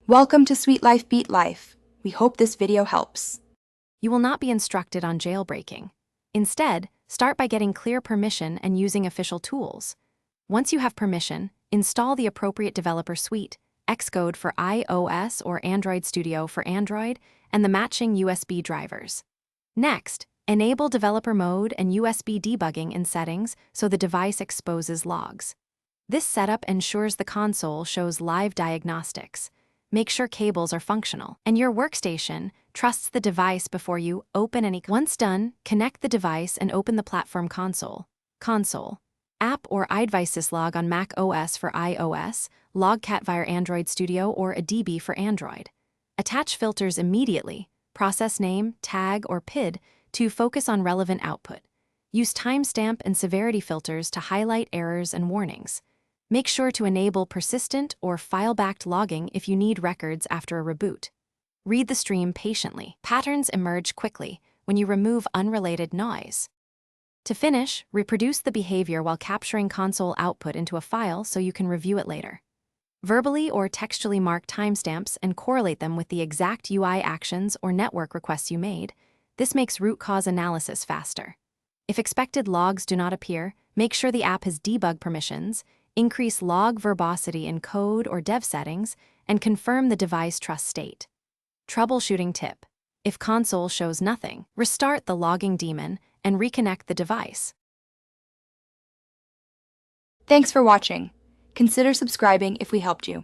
Welcome to Sweet Life Beat Life. We hope this video helps. You will not be instructed on jailbreaking. Instead, start by getting clear permission and using official tools. Once you have permission, install the appropriate developer suite, Xcode for iOS or Android Studio for Android, and the matching USB drivers. Next, enable developer mode and USB debugging in settings so the device exposes logs. This setup ensures the console shows live diagnostics. Make sure cables are functional, and your workstation trusts the device before you open any. Once done, connect the device and open the platform console. App or iDevice syslog on Mac OS for iOS, logcat via Android Studio or a DB for Android. Attach filters immediately, process name, tag, or PID to focus on relevant output. Use timestamp and severity filters to highlight errors and warnings. Make sure to enable persistent or file-backed logging if you need records after a reboot. Read the stream patiently. Patterns emerge quickly when you remove unrelated noise. To finish, reproduce the behavior while capturing console output into a file so you can review it later. Verbally or textually mark timestamps and correlate them with the exact UI actions or network requests you made. This makes root cause analysis faster. If expected logs do not appear, make sure the app has debug permissions, increase log verbosity in code or dev settings, and confirm the device trust state. Troubleshooting tip: if console shows nothing, restart the logging daemon and reconnect the device. Thanks for watching. Consider subscribing if we helped you.